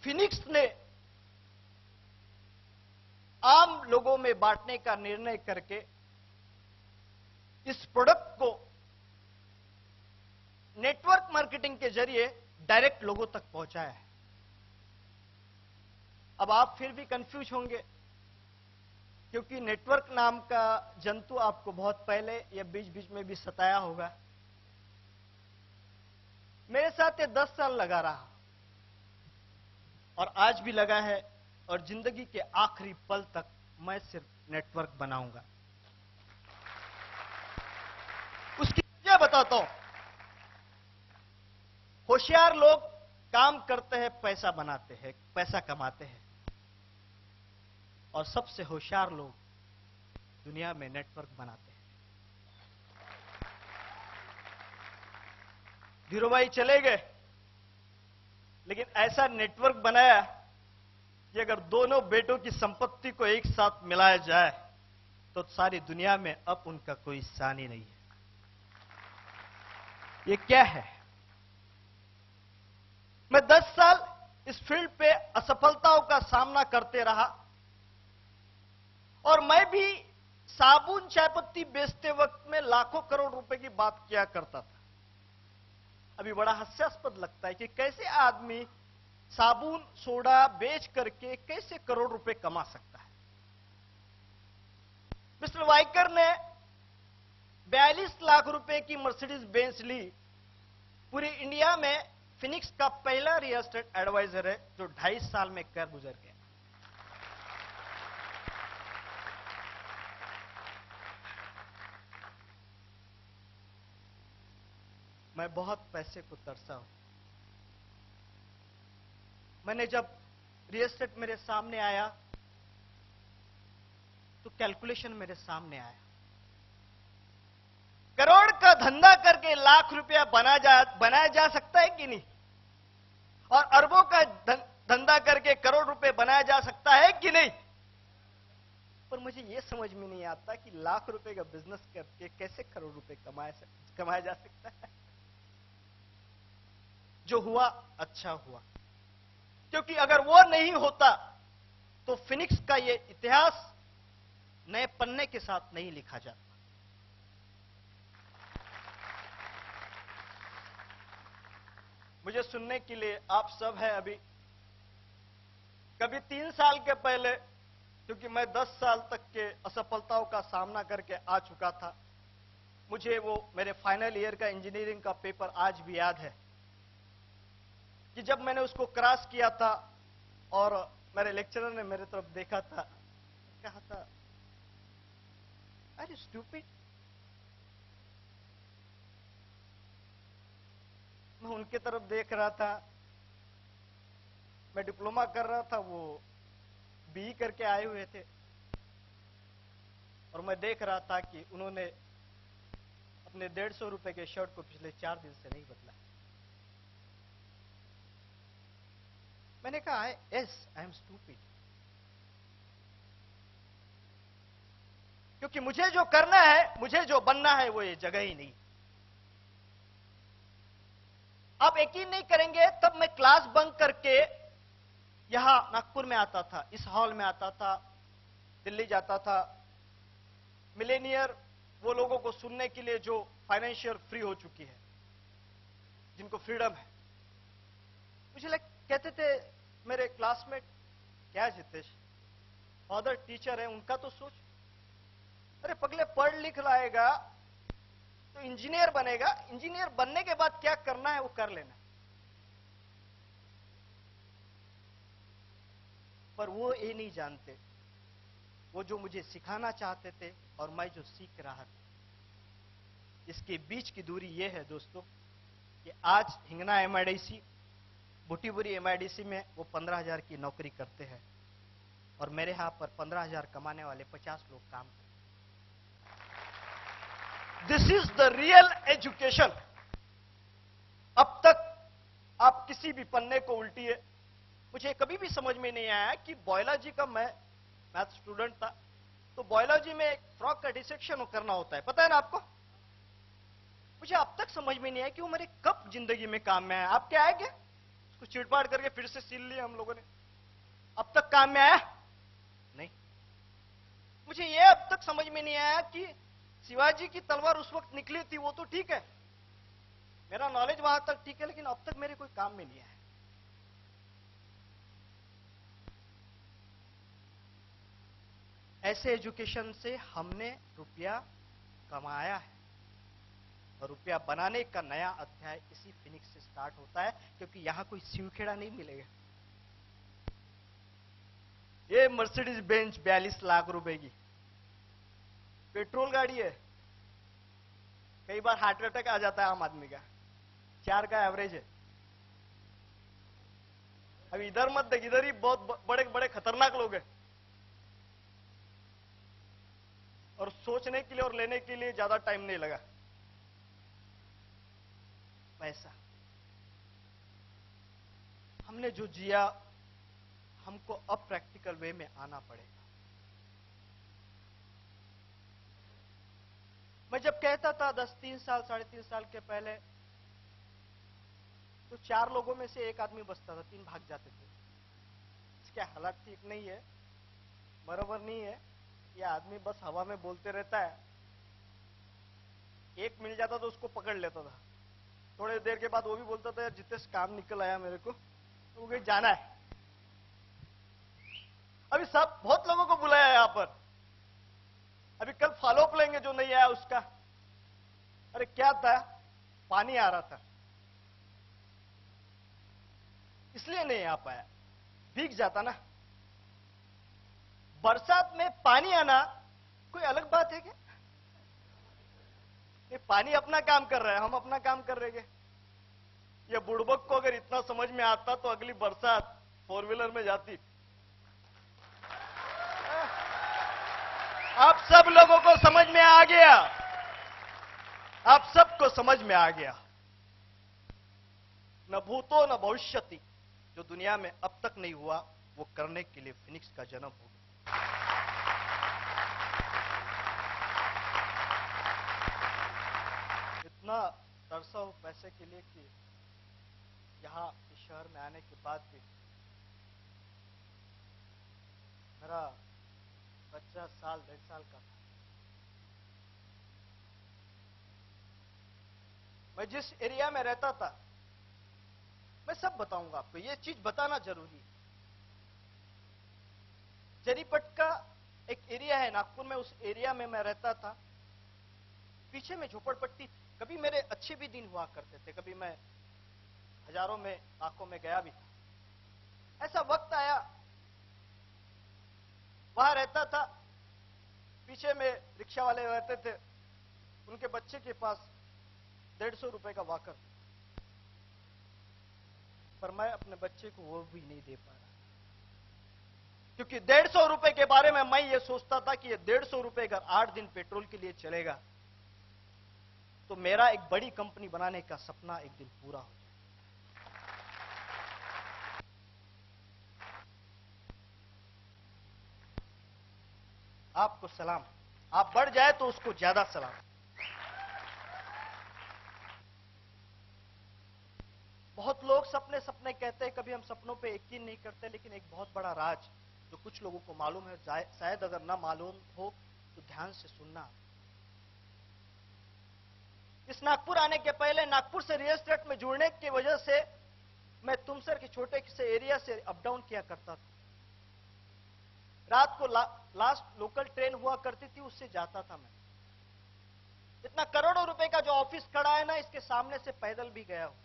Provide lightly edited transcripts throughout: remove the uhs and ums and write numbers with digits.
Phoenix ने आम लोगों में बांटने का निर्णय करके इस प्रोडक्ट को नेटवर्क मार्केटिंग के जरिए डायरेक्ट लोगों तक पहुंचाया है। अब आप फिर भी कंफ्यूज होंगे, क्योंकि नेटवर्क नाम का जंतु आपको बहुत पहले या बीच बीच में भी सताया होगा। मेरे साथ ये 10 साल लगा रहा और आज भी लगा है, और जिंदगी के आखिरी पल तक मैं सिर्फ नेटवर्क बनाऊंगा। उसकी वजह बताता हूं। होशियार लोग काम करते हैं, पैसा बनाते हैं, पैसा कमाते हैं, और सबसे होशियार लोग दुनिया में नेटवर्क बनाते हैं। धीरू भाई चले गए, लेकिन ऐसा नेटवर्क बनाया कि अगर दोनों बेटों की संपत्ति को एक साथ मिलाया जाए तो सारी दुनिया में अब उनका कोई स्थान ही नहीं है। ये क्या है? मैं 10 साल इस फील्ड पे असफलताओं का सामना करते रहा, और मैं भी साबुन चायपत्ती बेचते वक्त में लाखों करोड़ रुपए की बात किया करता था। अभी बड़ा हास्यास्पद लगता है कि कैसे आदमी साबुन सोडा बेच करके कैसे करोड़ रुपए कमा सकता है। मिस्टर वाइकर ने 42 लाख रुपए की मर्सिडीज बेंज ली। पूरी इंडिया में फिनिक्स का पहला रियल एस्टेट एडवाइजर है जो 2.5 साल में कर गुजर गया। मैं बहुत पैसे को तरसा हूं। मैंने जब रियल एस्टेट मेरे सामने आया तो कैलकुलेशन मेरे सामने आया। करोड़ का धंधा करके लाख रुपया बनाया जा सकता है कि नहीं? और अरबों का धंधा करके करोड़ रुपए बनाया जा सकता है कि नहीं? पर मुझे यह समझ में नहीं आता कि लाख रुपए का बिजनेस करके कैसे करोड़ रुपए कमाया जा सकता है। जो हुआ अच्छा हुआ, क्योंकि अगर वो नहीं होता तो फिनिक्स का ये इतिहास नए पन्ने के साथ नहीं लिखा जाता। मुझे सुनने के लिए आप सब हैं अभी। कभी 3 साल के पहले, क्योंकि मैं 10 साल तक के असफलताओं का सामना करके आ चुका था, मुझे वो मेरे फाइनल ईयर का इंजीनियरिंग का पेपर आज भी याद है कि जब मैंने उसको क्रॉस किया था और मेरे लेक्चरर ने मेरे तरफ देखा था, कहा था, आर यू स्टूपिड? मैं उनके तरफ देख रहा था। मैं डिप्लोमा कर रहा था, वो बीई करके आए हुए थे, और मैं देख रहा था कि उन्होंने अपने 150 रुपए के शर्ट को पिछले 4 दिन से नहीं बदला। मैंने कहा, यस आई एम स्टूपिड, क्योंकि मुझे जो करना है, मुझे जो बनना है, वो ये जगह ही नहीं। आप यकीन नहीं करेंगे, तब मैं क्लास बंक करके यहां नागपुर में आता था, इस हॉल में आता था, दिल्ली जाता था। मिलेनियर वो लोगों को सुनने के लिए जो फाइनेंशियल फ्री हो चुकी है, जिनको फ्रीडम है। मुझे कहते थे मेरे क्लासमेट, क्या जितेश, फादर टीचर है, उनका तो सोच। अरे पगले, पढ़ लिख लाएगा तो इंजीनियर बनेगा, इंजीनियर बनने के बाद क्या करना है वो कर लेना। पर वो ये नहीं जानते, वो जो मुझे सिखाना चाहते थे और मैं जो सीख रहा था, इसके बीच की दूरी ये है दोस्तों कि आज हिंगना एमआईडीसी, बुटीबुरी एमआईडीसी में वो 15,000 की नौकरी करते हैं, और मेरे यहां पर 15,000 कमाने वाले 50 लोग काम करते हैं। This is the real education. अब तक आप किसी भी पन्ने को उल्टिए, मुझे कभी भी समझ में नहीं आया कि बायोलॉजी का, मैं मैथ स्टूडेंट था, तो बायोलॉजी में एक फ्रॉग का डिसेक्शन करना होता है, पता है ना आपको? मुझे अब तक समझ में नहीं आया कि वो मेरे कब जिंदगी में काम में आया। आप क्या आएंगे उसको चिड़पाड़ करके फिर से सील लिया हम लोगों ने। अब तक काम में आया नहीं। मुझे यह अब तक समझ में नहीं आया कि शिवाजी की तलवार उस वक्त निकली थी, वो तो ठीक है, मेरा नॉलेज वहां तक ठीक है, लेकिन अब तक मेरे कोई काम में नहीं आया। ऐसे एजुकेशन से हमने रुपया कमाया है, और रुपया बनाने का नया अध्याय इसी फिनिक्स से स्टार्ट होता है, क्योंकि यहां कोई सिवखेड़ा नहीं मिलेगा। ये मर्सिडीज बेंच 42 लाख रुपए की पेट्रोल गाड़ी है, कई बार हार्ट अटैक आ जाता है आम आदमी का, 4 का एवरेज है। अब इधर मत देख, इधर ही बहुत बड़े बड़े खतरनाक लोग हैं, और सोचने के लिए और लेने के लिए ज्यादा टाइम नहीं लगा। पैसा हमने जो जिया, हमको अब प्रैक्टिकल वे में आना पड़ेगा। मैं जब कहता था 3 साल 3.5 साल के पहले, तो 4 लोगों में से एक आदमी बचता था, 3 भाग जाते थे। इसके हालात ठीक नहीं है, बराबर नहीं है, यह आदमी बस हवा में बोलते रहता है। एक मिल जाता तो उसको पकड़ लेता था, थोड़ी देर के बाद वो भी बोलता था यार जितेश काम निकल आया मेरे को, तो कहीं जाना है। अभी सब बहुत लोगों को बुलाया यहां पर, अभी कल फॉलोअप लेंगे जो नहीं आया उसका। अरे क्या था, पानी आ रहा था इसलिए नहीं आ पाया, भीग जाता ना। बरसात में पानी आना कोई अलग बात है क्या? ये पानी अपना काम कर रहा है, हम अपना काम कर रहे हैं। ये बुड़बक को अगर इतना समझ में आता तो अगली बरसात 4 व्हीलर में जाती। आप सब लोगों को समझ में आ गया, आप सबको समझ में आ गया। न भूतो न भविष्यति, जो दुनिया में अब तक नहीं हुआ वो करने के लिए फिनिक्स का जन्म हो गया। इतना तरसा हूं पैसे के लिए कि यहां इस शहर में आने के बाद भी मेरा बच्चा 1.5 साल का था। मैं जिस एरिया में रहता था, मैं सब बताऊंगा आपको, ये चीज बताना जरूरी है। जरीपट का एक एरिया है नागपुर में, उस एरिया में मैं रहता था। पीछे में झोपड़पट्टी थी, कभी मेरे अच्छे भी दिन हुआ करते थे, कभी मैं हजारों में लाखों में गया भी था। ऐसा वक्त आया, वहां रहता था, पीछे में रिक्शा वाले रहते थे, उनके बच्चे के पास 150 रुपए का वॉकर, पर मैं अपने बच्चे को वो भी नहीं दे पा रहा, क्योंकि 150 रुपए के बारे में मैं ये सोचता था कि ये 150 रुपए अगर 8 दिन पेट्रोल के लिए चलेगा तो मेरा एक बड़ी कंपनी बनाने का सपना एक दिन पूरा हो जाए। आपको सलाम, आप बढ़ जाए तो उसको ज्यादा सलाम। बहुत लोग सपने सपने कहते हैं, कभी हम सपनों पे यकीन नहीं करते, लेकिन एक बहुत बड़ा राज जो कुछ लोगों को मालूम है, शायद अगर ना मालूम हो तो ध्यान से सुनना। इस नागपुर आने के पहले, नागपुर से रियल एस्टेट में जुड़ने की वजह से मैं तुमसर के छोटे से एरिया से अप डाउन किया करता था। रात को लास्ट लोकल ट्रेन हुआ करती थी, उससे जाता था मैं। इतना करोड़ों रुपए का जो ऑफिस खड़ा है ना, इसके सामने से पैदल भी गया हूं।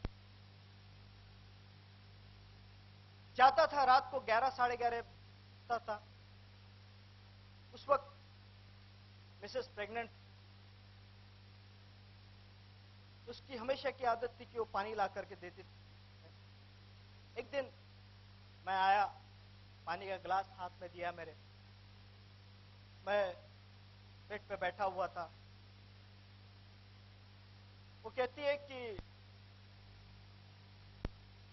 जाता था रात को 11 साढ़े 11 था। उस वक्त मिसेस प्रेग्नेंट, उसकी हमेशा की आदत थी कि वो पानी ला करके देती थी। एक दिन मैं आया, पानी का गिलास हाथ में दिया मेरे, मैं बेड पे बैठा हुआ था। वो कहती है कि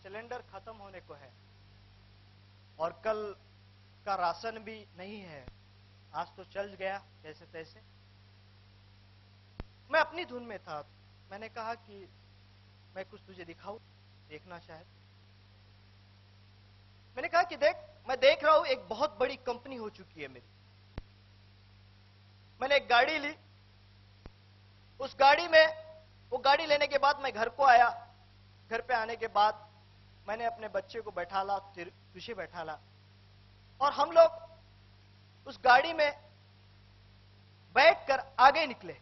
सिलेंडर खत्म होने को है और कल का राशन भी नहीं है, आज तो चल गया जैसे तैसे। मैं अपनी धुन में था, मैंने कहा कि मैं कुछ तुझे दिखाऊं, देखना शायद। कि देख, मैं देख रहा हूं एक बहुत बड़ी कंपनी हो चुकी है मेरी। मैंने एक गाड़ी ली, उस गाड़ी में, वो गाड़ी लेने के बाद मैं घर को आया। घर पे आने के बाद मैंने अपने बच्चे को बैठाला, तुझे बैठाला, और हम लोग उस गाड़ी में बैठकर आगे निकले।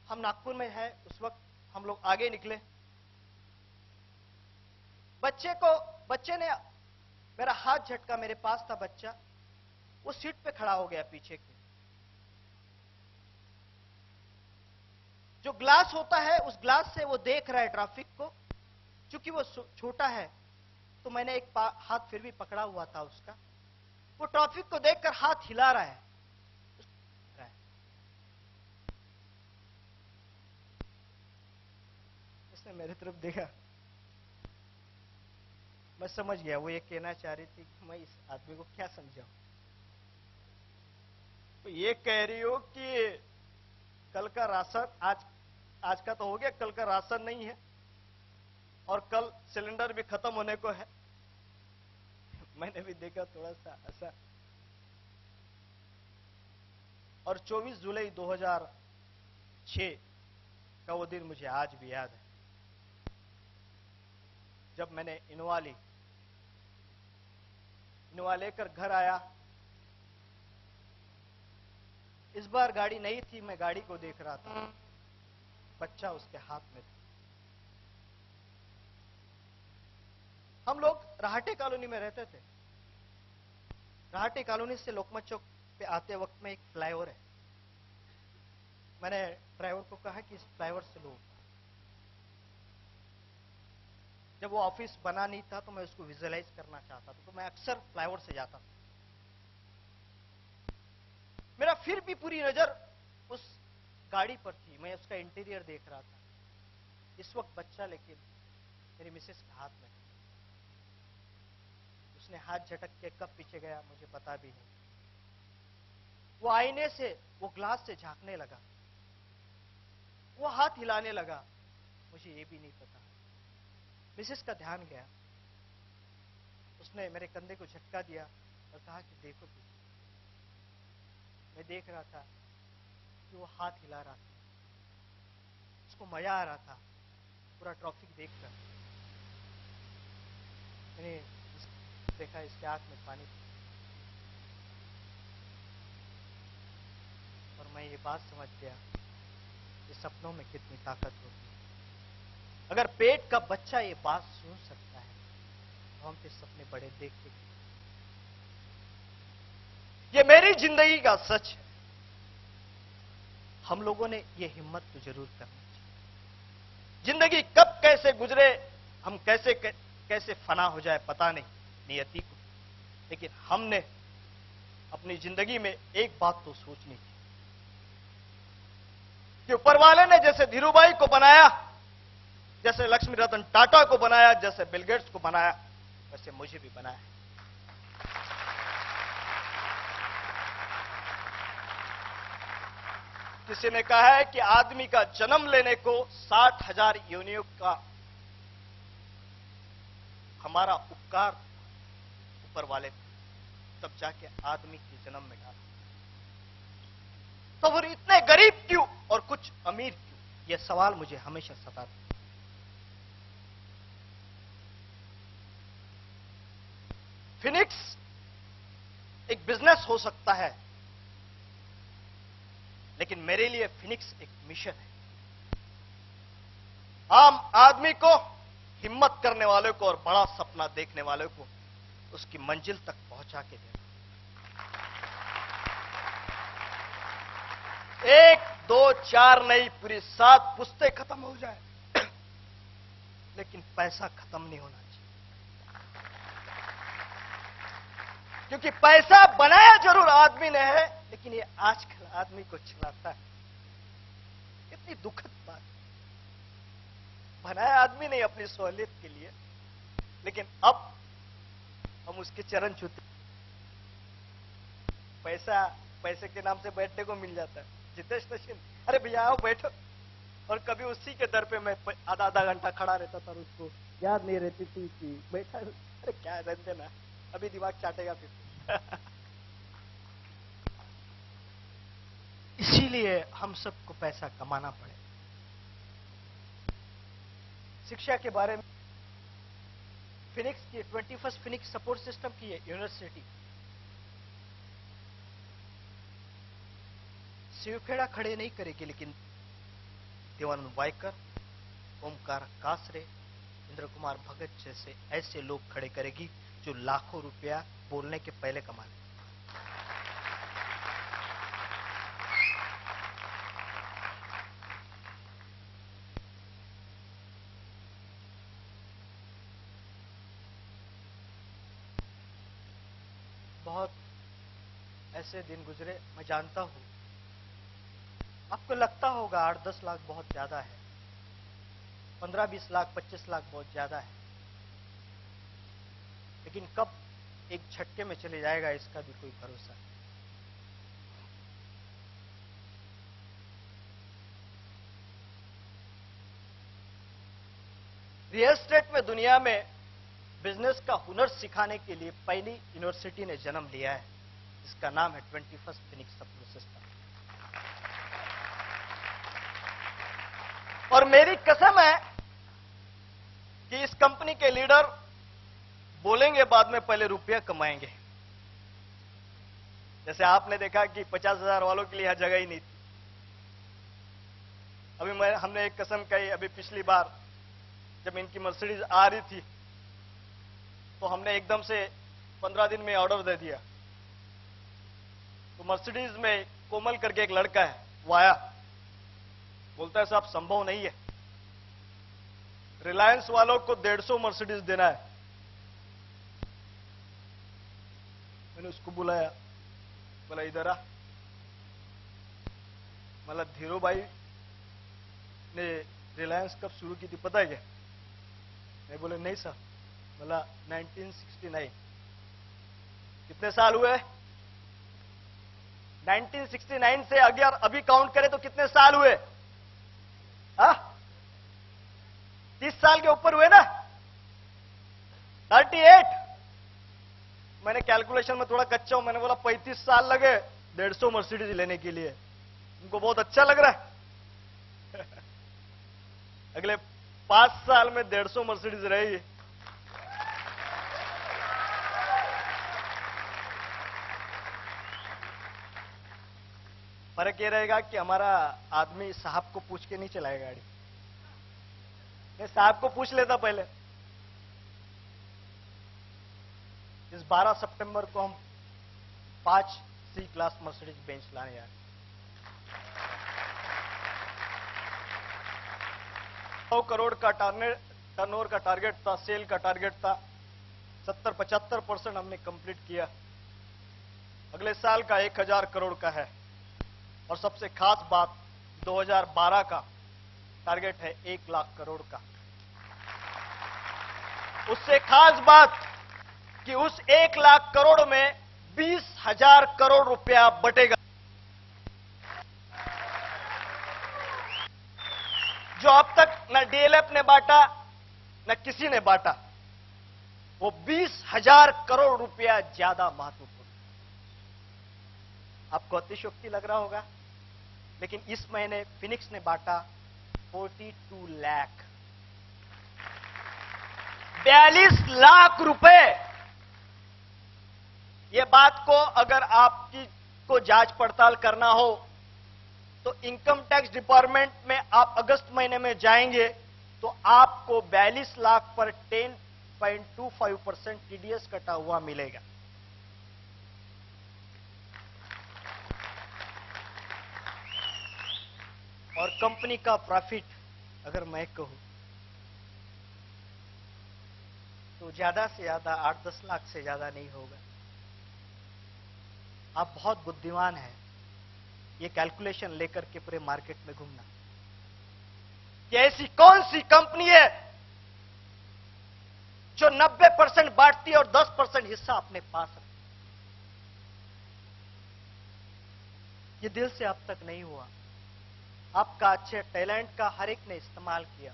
हम नागपुर में हैं उस वक्त, हम लोग आगे निकले। बच्चे ने मेरा हाथ झटका, मेरे पास था बच्चा, वो सीट पे खड़ा हो गया पीछे के। जो ग्लास होता है, उस ग्लास से वो देख रहा है ट्रैफिक को। चूंकि वो छोटा है तो मैंने एक हाथ फिर भी पकड़ा हुआ था उसका। वो ट्रैफिक को देखकर हाथ हिला रहा है। उसने मेरी तरफ देखा, मैं समझ गया वो ये कहना चाह रही थी कि मैं इस आदमी को क्या समझाऊं। तो ये कह रही हो कि कल का राशन, आज का तो हो गया, कल का राशन नहीं है और कल सिलेंडर भी खत्म होने को है। मैंने भी देखा, थोड़ा सा ऐसा। और 24 जुलाई 2006 का वो दिन मुझे आज भी याद है, जब मैंने इनोवा लेकर घर आया। इस बार गाड़ी नहीं थी, मैं गाड़ी को देख रहा था, बच्चा उसके हाथ में था। हम लोग राहटे कॉलोनी में रहते थे। राहटे कॉलोनी से लोकमत चौक पे आते वक्त में एक फ्लाईओवर है। मैंने ड्राइवर को कहा कि इस फ्लाईओवर से लो। जब वो ऑफिस बना नहीं था तो मैं उसको विजुअलाइज करना चाहता था, तो मैं अक्सर फ्लाईओवर से जाता था। मेरा फिर भी पूरी नजर उस गाड़ी पर थी, मैं उसका इंटीरियर देख रहा था। इस वक्त बच्चा लेकिन मेरी मिसेस के हाथ में था। उसने हाथ झटक के कब पीछे गया मुझे पता भी नहीं। वो आईने से, वो ग्लास से झांकने लगा, वो हाथ हिलाने लगा, मुझे ये भी नहीं पता। मिसेस का ध्यान गया, उसने मेरे कंधे को झटका दिया और कहा कि देखो पीछे। मैं देख रहा था कि वो हाथ हिला रहा था, उसको मजा आ रहा था पूरा ट्रैफिक देखकर। मैंने देखा इसके आंख में पानी, और मैं ये बात समझ गया कि सपनों में कितनी ताकत होती है। अगर पेट का बच्चा ये बात सुन सकता है तो हम फिर सपने बड़े देखते हैं। ये मेरी जिंदगी का सच है। हम लोगों ने ये हिम्मत तो जरूर करनी चाहिए। जिंदगी कब कैसे गुजरे, हम कैसे फना हो जाए पता नहीं नियति को, लेकिन हमने अपनी जिंदगी में एक बात तो सोचनी थी कि ऊपर वाले ने जैसे धीरूभाई को बनाया, जैसे लक्ष्मी रतन टाटा को बनाया, जैसे बिल गेट्स को बनाया, वैसे मुझे भी बनाया। किसी ने कहा है कि आदमी का जन्म लेने को 60,000 योनियों का हमारा उपकार ऊपर वाले, तब जाके आदमी की जन्म में डाला। तो वो इतने गरीब क्यों और कुछ अमीर क्यों, यह सवाल मुझे हमेशा सताता है। फिनिक्स एक बिजनेस हो सकता है, लेकिन मेरे लिए फिनिक्स एक मिशन है। आम आदमी को, हिम्मत करने वाले को और बड़ा सपना देखने वाले को उसकी मंजिल तक पहुंचा के देना। 1, 2, 4 नहीं, पूरी 7 पुश्तें खत्म हो जाए, लेकिन पैसा खत्म नहीं होना चाहिए। क्योंकि पैसा बनाया जरूर आदमी ने है, लेकिन ये आजकल आदमी को चलाता है। कितनी दुखद बात। बनाया आदमी नहीं अपनी सहूलियत के लिए, लेकिन अब हम उसके चरण छूते। पैसे के नाम से बैठने को मिल जाता है। जितेश नशीन, अरे भैया आओ बैठो, और कभी उसी के दर पे मैं आधा घंटा खड़ा रहता था, उसको याद नहीं रहती थी कि बैठा, अरे क्या रहने देना, अभी दिमाग चाटेगा फिर। इसीलिए हम सबको पैसा कमाना पड़े। शिक्षा के बारे में फिनिक्स की 21st फिनिक्स सपोर्ट सिस्टम की है यूनिवर्सिटी। शिवखेड़ा खड़े नहीं करेगी, लेकिन देवानंद वायकर, ओमकार कासरे, इंद्र कुमार भगत जैसे ऐसे लोग खड़े करेगी जो लाखों रुपया बोलने के पहले कमा ले। बहुत ऐसे दिन गुजरे, मैं जानता हूं। आपको लगता होगा 8-10 लाख बहुत ज्यादा है, 15-20 लाख 25 लाख बहुत ज्यादा है, लेकिन कब एक झटके में चले जाएगा इसका भी कोई भरोसा नहीं। रियल एस्टेट में दुनिया में बिजनेस का हुनर सिखाने के लिए पहली यूनिवर्सिटी ने जन्म लिया है, इसका नाम है 21st फिनिक्स सपोर्ट सिस्टम। और मेरी कसम है कि इस कंपनी के लीडर बोलेंगे बाद में, पहले रुपया कमाएंगे। जैसे आपने देखा कि 50,000 वालों के लिए यहां जगह ही नहीं थी। अभी हमने एक कसम कही, अभी पिछली बार जब इनकी मर्सिडीज आ रही थी तो हमने एकदम से 15 दिन में ऑर्डर दे दिया। तो मर्सिडीज में कोमल करके एक लड़का है, वो आया, बोलता है साहब संभव नहीं है, रिलायंस वालों को 150 मर्सिडीज देना है। मैंने उसको बुलाया, बोला इधर आ। मतलब धीरू भाई ने रिलायंस कब शुरू की थी पता है क्या? मैं बोले नहीं सर। बोला 1969। कितने साल हुए? 1969 से अगर अभी काउंट करें तो कितने साल हुए? 30 साल के ऊपर हुए ना, 38। मैंने कैलकुलेशन में थोड़ा कच्चा हूं, मैंने बोला 35 साल लगे 150 मर्सिडीज लेने के लिए। उनको बहुत अच्छा लग रहा है। अगले 5 साल में 150 मर्सिडीज रहेगी। फर्क ये रहेगा कि हमारा आदमी साहब को पूछ के नहीं चलाएगा गाड़ी। मैं साहब को पूछ लेता पहले। इस 12 सितंबर को हम 5 सी क्लास मर्सिडीज बेंच लाने आ रहे। 100 करोड़ का टर्नओवर का टारगेट था, सेल का टारगेट था। 70-75% हमने कंप्लीट किया। अगले साल का 1000 करोड़ का है। और सबसे खास बात 2012 का टारगेट है 1 लाख करोड़ का। उससे खास बात कि उस 1 लाख करोड़ में 20,000 करोड़ रुपया बटेगा। जो अब तक न डीएलएफ ने बांटा न किसी ने बांटा, वो 20,000 करोड़ रुपया ज्यादा महत्वपूर्ण। आपको अतिशयोक्ति लग रहा होगा, लेकिन इस महीने फिनिक्स ने बांटा 42 लाख, 42 लाख रुपए। ये बात को अगर आपकी को जांच पड़ताल करना हो तो इनकम टैक्स डिपार्टमेंट में आप अगस्त महीने में जाएंगे तो आपको 42 लाख पर 10.25% टीडीएस कटा हुआ मिलेगा। और कंपनी का प्रॉफिट अगर मैं कहूं तो ज्यादा से ज्यादा 8-10 लाख से ज्यादा नहीं होगा। आप बहुत बुद्धिमान हैं ये कैलकुलेशन लेकर के पूरे मार्केट में घूमना कि ऐसी कौन सी कंपनी है जो 90% बांटती है और 10% हिस्सा अपने पास रखती। ये दिल से अब तक नहीं हुआ। आपका अच्छे टैलेंट का हर एक ने इस्तेमाल किया।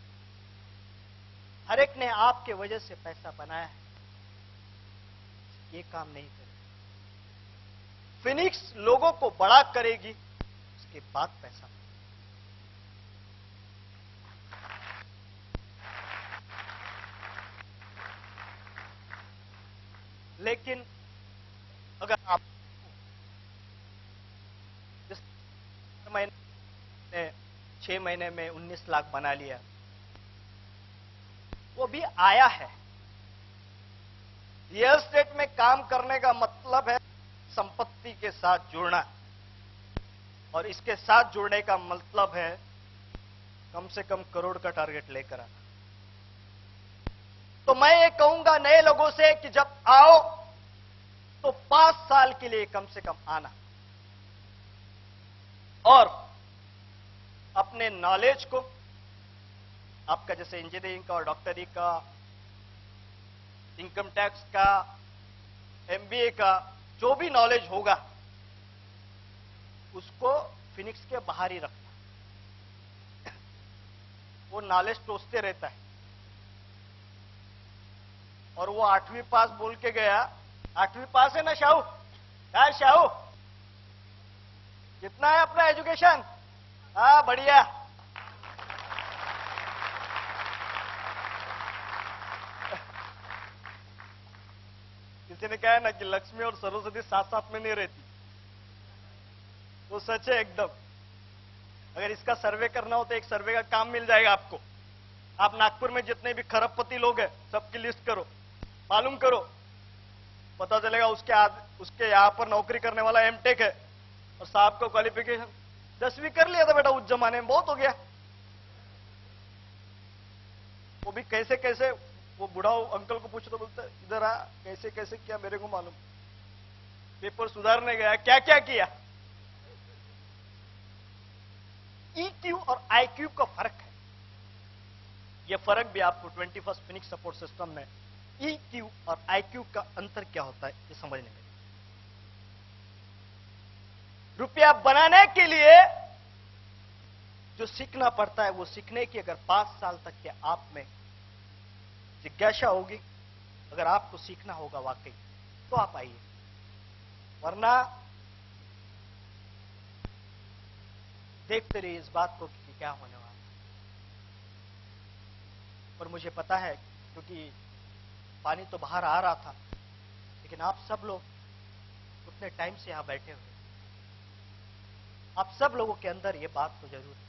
हर एक ने आपके वजह से पैसा बनाया है, ये काम नहीं करेगी। फिनिक्स लोगों को बड़ा करेगी, उसके बाद पैसा। लेकिन अगर आप जिस महीने 6 महीने में 19 लाख बना लिया, वो भी आया है। रियल एस्टेट में काम करने का मतलब है संपत्ति के साथ जुड़ना, और इसके साथ जुड़ने का मतलब है कम से कम करोड़ का टारगेट लेकर आना। तो मैं ये कहूंगा नए लोगों से कि जब आओ तो 5 साल के लिए कम से कम आना, और अपने नॉलेज को, आपका जैसे इंजीनियरिंग का और डॉक्टरी का, इनकम टैक्स का, एमबीए का, जो भी नॉलेज होगा उसको फिनिक्स के बाहर ही रखना। वो नॉलेज टोसते रहता है, और वो 8वीं पास बोल के गया। 8वीं पास है ना शाहू? यार शाहू, कितना है अपना एजुकेशन? हाँ बढ़िया। किसी ने कहा है ना कि लक्ष्मी और सरस्वती साथ साथ में नहीं रहती, वो सच है एकदम। अगर इसका सर्वे करना हो तो एक सर्वे का काम मिल जाएगा आपको। आप नागपुर में जितने भी खरबपति लोग हैं सबकी लिस्ट करो, मालूम करो, पता चलेगा उसके यहां पर नौकरी करने वाला एमटेक है, और साहब को क्वालिफिकेशन 10वीं कर लिया था बेटा उस जमाने में, बहुत हो गया। वो भी कैसे कैसे, वो बूढ़ा अंकल को पूछो तो बोलते इधर आ, कैसे कैसे किया मेरे को मालूम, पेपर सुधारने गया, क्या क्या किया। ईक्यू और आईक्यू का फर्क है। यह फर्क भी आपको 21st फिनिक्स सपोर्ट सिस्टम में ईक्यू और आईक्यू का अंतर क्या होता है ये समझने में। रुपया बनाने के लिए जो सीखना पड़ता है, वो सीखने की अगर 5 साल तक के आप में जिज्ञासा होगी, अगर आपको सीखना होगा वाकई, तो आप आइए, वरना देखते रहिए इस बात को कि क्या होने वाला है। और मुझे पता है, क्योंकि पानी तो बाहर आ रहा था, लेकिन आप सब लोग उतने टाइम से यहां बैठे हुए, आप सब लोगों के अंदर ये बात तो जरूर है।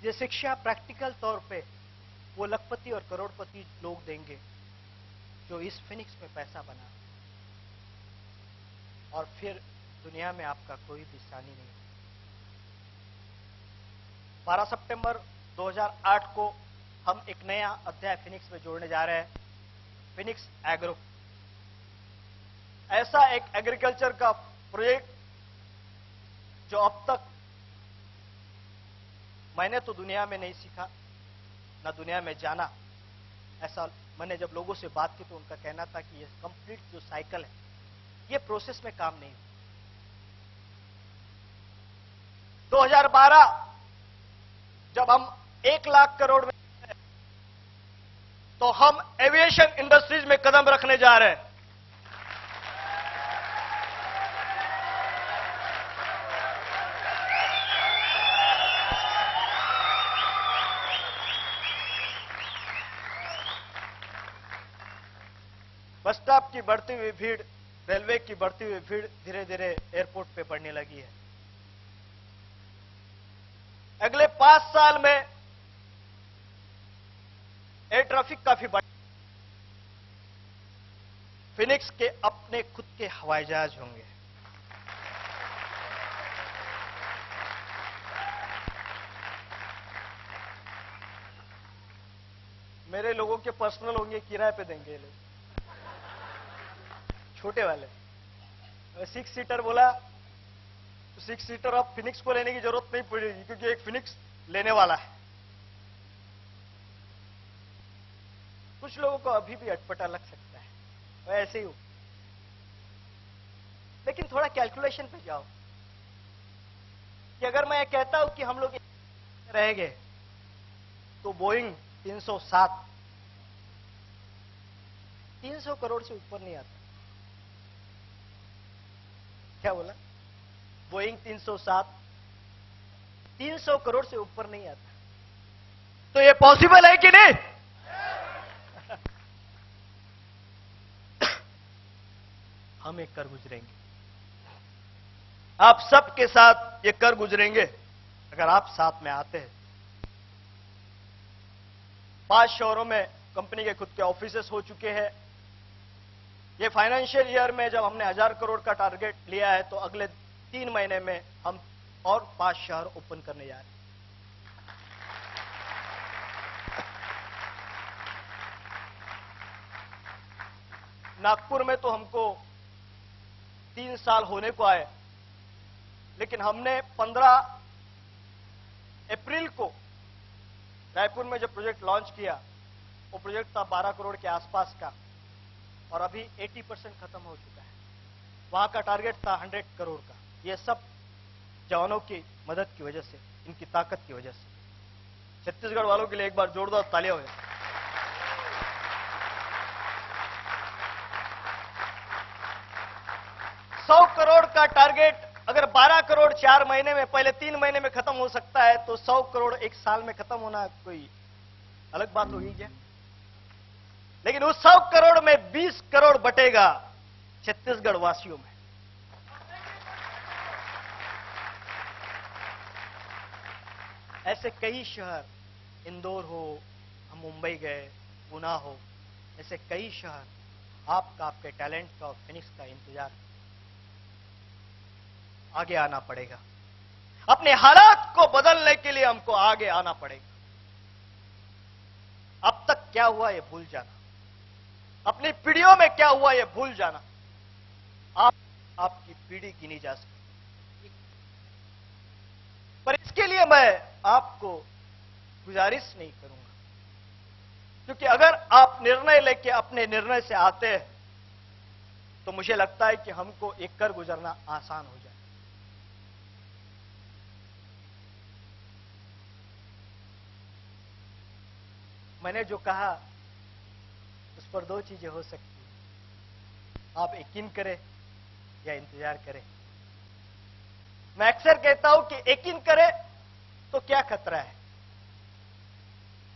ये शिक्षा प्रैक्टिकल तौर पे वो लखपति और करोड़पति लोग देंगे जो इस फिनिक्स में पैसा बना, और फिर दुनिया में आपका कोई भी सानी नहीं। 12 सितंबर 2008 को हम एक नया अध्याय फिनिक्स में जोड़ने जा रहे हैं, फिनिक्स एग्रो। ऐसा एक एग्रीकल्चर का प्रोजेक्ट जो अब तक मैंने तो दुनिया में नहीं सीखा, ना दुनिया में जाना। ऐसा मैंने जब लोगों से बात की तो उनका कहना था कि ये कंप्लीट जो साइकिल है, ये प्रोसेस में काम नहीं। 2012 जब हम 1 लाख करोड़ में, तो हम एविएशन इंडस्ट्रीज में कदम रखने जा रहे हैं। बस स्टॉप की बढ़ती हुई भीड़, रेलवे की बढ़ती हुई भीड़ धीरे धीरे एयरपोर्ट पे बढ़ने लगी है। अगले 5 साल में एयर ट्रैफिक काफी बढ़, फिनिक्स के अपने खुद के हवाई जहाज होंगे। मेरे लोगों के पर्सनल होंगे, किराए पे देंगे ये लोग, छोटे वाले। 6 सीटर बोला तो 6 सीटर अब फिनिक्स को लेने की जरूरत नहीं पड़ेगी, क्योंकि एक फिनिक्स लेने वाला है। कुछ लोगों को अभी भी अटपटा लग सकता है, वो ऐसे ही हो, लेकिन थोड़ा कैलकुलेशन पे जाओ कि अगर मैं कहता हूं कि हम लोग रहेंगे तो बोइंग 307, 300 करोड़ से ऊपर नहीं आता। क्या बोला? बोइंग 307, 300 करोड़ से ऊपर नहीं आता। तो ये पॉसिबल है कि नहीं? हम एक कर गुजरेंगे, आप सबके साथ ये कर गुजरेंगे अगर आप साथ में आते हैं। 5 शहरों में कंपनी के खुद के ऑफिसेस हो चुके हैं। ये फाइनेंशियल ईयर में जब हमने 1000 करोड़ का टारगेट लिया है, तो अगले 3 महीने में हम और 5 शहर ओपन करने जा रहे हैं। नागपुर में तो हमको 3 साल होने को आए, लेकिन हमने 15 अप्रैल को रायपुर में जो प्रोजेक्ट लॉन्च किया, वो प्रोजेक्ट था 12 करोड़ के आसपास का, और अभी 80% खत्म हो चुका है। वहां का टारगेट था 100 करोड़ का। ये सब जवानों की मदद की वजह से, इनकी ताकत की वजह से। छत्तीसगढ़ वालों के लिए एक बार जोरदार तालियां हो जाए। 100 करोड़ का टारगेट अगर 12 करोड़ 4 महीने में, पहले 3 महीने में खत्म हो सकता है, तो 100 करोड़ एक साल में खत्म होना कोई अलग बात होगी क्या? लेकिन उस 100 करोड़ में 20 करोड़ बटेगा छत्तीसगढ़ वासियों में। ऐसे कई शहर, इंदौर हो, हम मुंबई गए, पुणे हो, ऐसे कई शहर आपका, आपके टैलेंट का और फिनिक्स का इंतजार। आगे आना पड़ेगा। अपने हालात को बदलने के लिए हमको आगे आना पड़ेगा। अब तक क्या हुआ ये भूल जाना, अपनी पीढ़ियों में क्या हुआ ये भूल जाना। आपकी पीढ़ी गिनी जा सकती, पर इसके लिए मैं आपको गुजारिश नहीं करूंगा, क्योंकि अगर आप निर्णय लेके अपने निर्णय से आते हैं, तो मुझे लगता है कि हमको एक कर गुजरना आसान हो जाए। मैंने जो कहा उस पर 2 चीजें हो सकती हैं, आप यकीन करें या इंतजार करें। मैं अक्सर कहता हूं कि यकीन करें तो क्या खतरा है।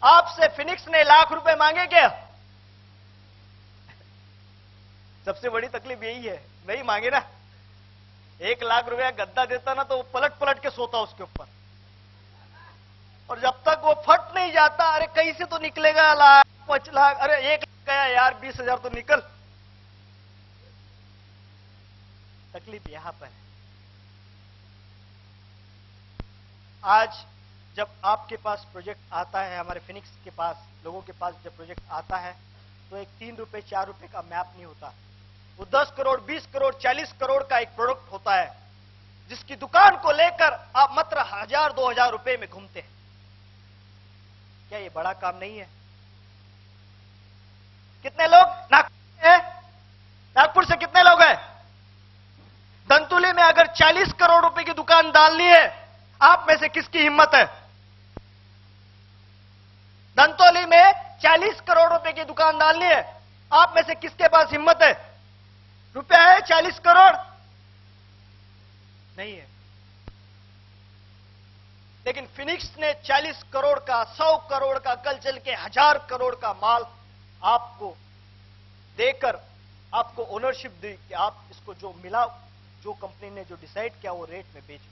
आपसे फिनिक्स ने लाख रुपए मांगे क्या? सबसे बड़ी तकलीफ यही है, नहीं मांगे ना। 1 लाख रुपया गद्दा देता ना, तो वो पलट पलट के सोता उसके ऊपर, और जब तक वो फट नहीं जाता, अरे कहीं से तो निकलेगा लाख 5 लाख, अरे 1 लाख गया यार, 20,000 तो निकल। तकलीफ यहां पर है। आज जब आपके पास प्रोजेक्ट आता है, हमारे फिनिक्स के पास, लोगों के पास जब प्रोजेक्ट आता है, तो एक 3 रुपए 4 रुपए का मैप नहीं होता। वो 10 करोड़ 20 करोड़ 40 करोड़ का एक प्रोडक्ट होता है, जिसकी दुकान को लेकर आप मात्र 1000 2000 रुपए में घूमते हैं। क्या ये बड़ा काम नहीं है? कितने लोग नागपुर हैं? नागपुर से कितने लोग हैं? धनतुली में अगर 40 करोड़ रुपए की दुकान डालनी है, आप में से किसकी हिम्मत है? धनतौली में 40 करोड़ रुपए की दुकान डालनी है, आप में से किसके पास हिम्मत है? रुपया है 40 करोड़? नहीं है। लेकिन फिनिक्स ने 40 करोड़ का, 100 करोड़ का, कल चल के 1000 करोड़ का माल आपको देकर आपको ओनरशिप दी कि आप इसको जो मिला, जो कंपनी ने जो डिसाइड किया, वो रेट में बेचो।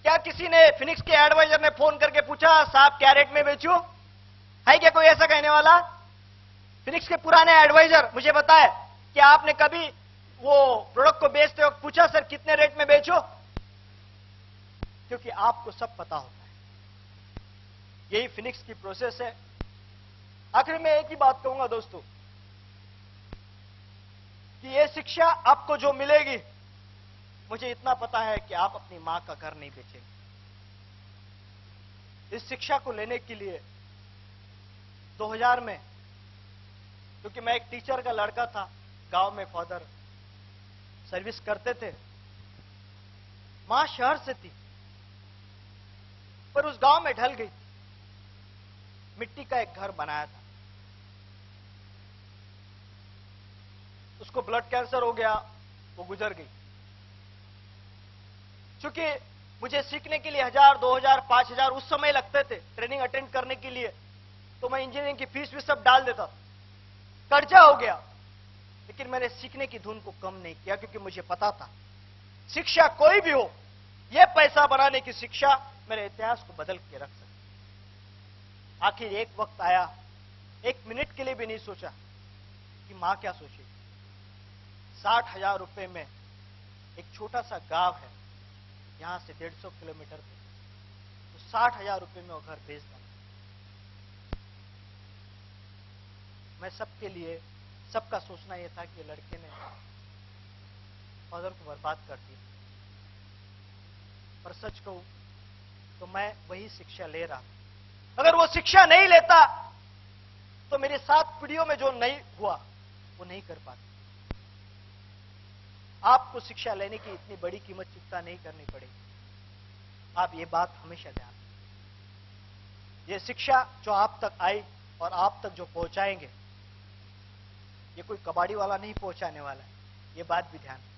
क्या किसी ने फिनिक्स के एडवाइजर ने फोन करके पूछा, साहब क्या रेट में बेचूं? है क्या कोई ऐसा कहने वाला? फिनिक्स के पुराने एडवाइजर मुझे बताए कि आपने कभी वो प्रोडक्ट को बेचते वक्त पूछा, सर कितने रेट में बेचो? क्योंकि आपको सब पता होता है। यही फिनिक्स की प्रोसेस है। आखिर में एक ही बात कहूंगा दोस्तों, कि ये शिक्षा आपको जो मिलेगी, मुझे इतना पता है कि आप अपनी मां का घर नहीं बेचेंगे। इस शिक्षा को लेने के लिए 2000 में, क्योंकि मैं एक टीचर का लड़का था, गांव में फादर सर्विस करते थे, मां शहर से थी पर उस गांव में ढल गई। मिट्टी का एक घर बनाया था। उसको ब्लड कैंसर हो गया, वो गुजर गई। क्योंकि मुझे सीखने के लिए 1000, 2000, 5000 उस समय लगते थे ट्रेनिंग अटेंड करने के लिए, तो मैं इंजीनियरिंग की फीस भी सब डाल देता था, कर्जा हो गया। लेकिन मैंने सीखने की धुन को कम नहीं किया, क्योंकि मुझे पता था शिक्षा कोई भी हो, यह पैसा बनाने की शिक्षा मेरे इतिहास को बदल के रख सकती। आखिर एक वक्त आया, 1 मिनट के लिए भी नहीं सोचा कि मां क्या सोचेगी। 60,000 रुपए में एक छोटा सा गांव है, यहां से 150 किलोमीटर पे, तो 60,000 रुपए में वो घर बेच दूंगा। मैं सबके लिए, सबका सोचना यह था कि लड़के ने फादर को बर्बाद कर दिया। पर सच कहूं तो मैं वही शिक्षा ले रहा था। अगर वो शिक्षा नहीं लेता तो मेरी 7 पीढ़ियों में जो नहीं हुआ वो नहीं कर पाता। आपको शिक्षा लेने की इतनी बड़ी कीमत चुकता नहीं करनी पड़ेगी। आप ये बात हमेशा ध्यान रखें। ये शिक्षा जो आप तक आई और आप तक जो पहुंचाएंगे, ये कोई कबाड़ी वाला नहीं पहुंचाने वाला है, ये बात भी ध्यान रखें।